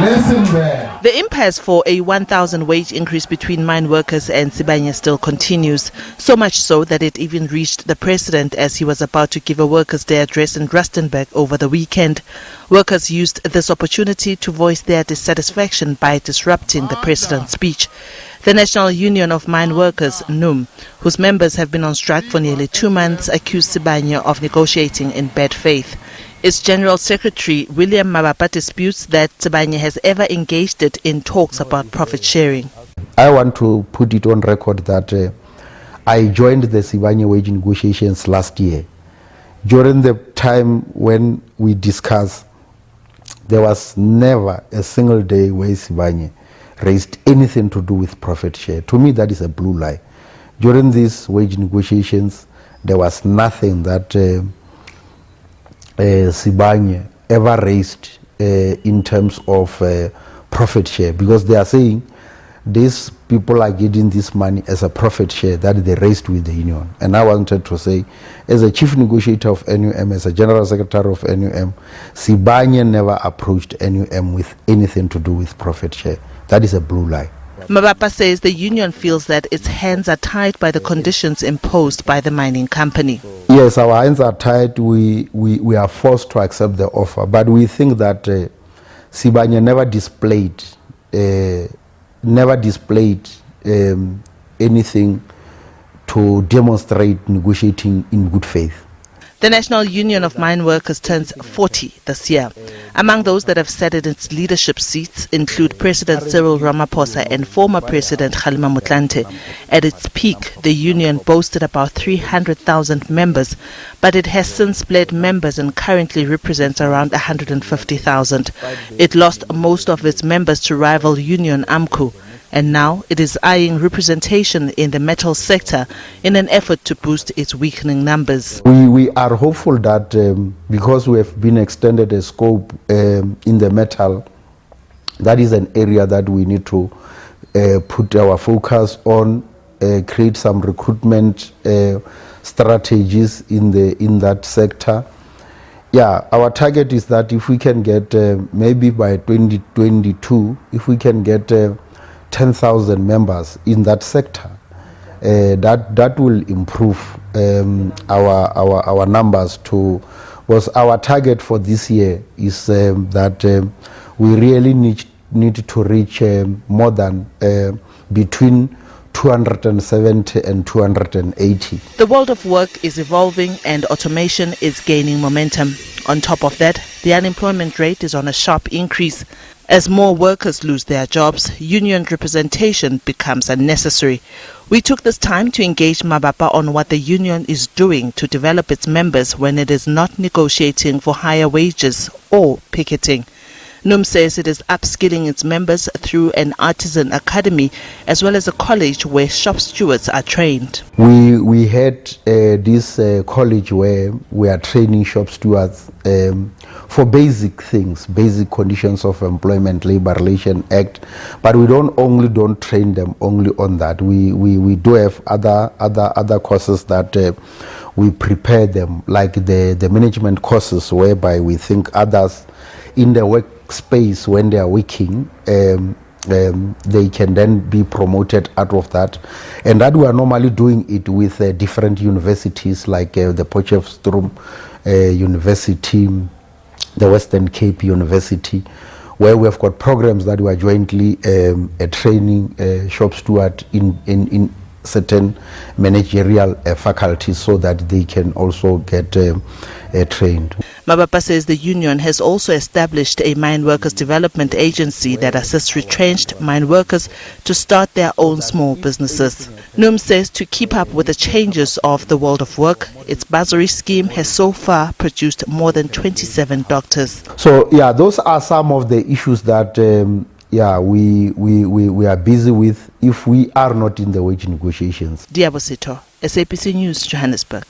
Listen there. The impasse for a 1,000 wage increase between mine workers and Sibanye still continues, so much so that it even reached the president as he was about to give a Workers' Day address in Rustenburg over the weekend. Workers used this opportunity to voice their dissatisfaction by disrupting the president's speech. The National Union of Mineworkers, NUM, whose members have been on strike for nearly 2 months, accused Sibanye of negotiating in bad faith. Its General Secretary, William Mabapa, disputes that Sibanye has ever engaged it in talks about profit sharing. I want to put it on record that I joined the Sibanye wage negotiations last year. During the time when we discussed, there was never a single day where Sibanye raised anything to do with profit share. To me, that is a blue lie. During these wage negotiations, there was nothing that Sibanye ever raised in terms of profit share, because they are saying these people are getting this money as a profit share that they raised with the union. And I wanted to say, as a chief negotiator of NUM, as a general secretary of NUM, Sibanye never approached NUM with anything to do with profit share. That is a blue lie. Mabapa says the union feels that its hands are tied by the conditions imposed by the mining company. Yes, our hands are tied. We are forced to accept the offer, but we think that Sibanye never displayed anything to demonstrate negotiating in good faith. The National Union of Mineworkers turns 40 this year. Among those that have sat in its leadership seats include President Cyril Ramaphosa and former President Kgalema Motlanthe. At its peak, the union boasted about 300,000 members, but it has since split members and currently represents around 150,000. It lost most of its members to rival union AMCU, and now it is eyeing representation in the metal sector in an effort to boost its weakening numbers. We are hopeful that because we have been extended a scope in the metal, that is an area that we need to put our focus on, create some recruitment strategies in that sector. Yeah, our target is that if we can get maybe by 2022, if we can get 10,000 members in that sector, that will improve our numbers to, was our target for this year is that we really need to reach more than between 270 and 280. The world of work is evolving and automation is gaining momentum. On top of that, the unemployment rate is on a sharp increase. As more workers lose their jobs, union representation becomes unnecessary. We took this time to engage Mabapa on what the union is doing to develop its members when it is not negotiating for higher wages or picketing. NUM says it is upskilling its members through an artisan academy as well as a college where shop stewards are trained. We had this college where we are training shop stewards for basic things, basic conditions of employment, Labor Relations Act, but we don't train them only on that. We do have other courses that we prepare them, like the management courses, whereby we think others in the workspace, when they are working, they can then be promoted out of that. And that we are normally doing it with different universities like the Potchefstroom University, the Western Cape University, where we have got programs that we are jointly training shop steward in certain managerial faculties so that they can also get trained. Mabapa says the union has also established a mine workers development agency that assists retrenched mine workers to start their own small businesses. NUM says to keep up with the changes of the world of work, its bursary scheme has so far produced more than 27 doctors. So yeah, those are some of the issues that we are busy with if we are not in the wage negotiations. Diabosito, SABC News, Johannesburg.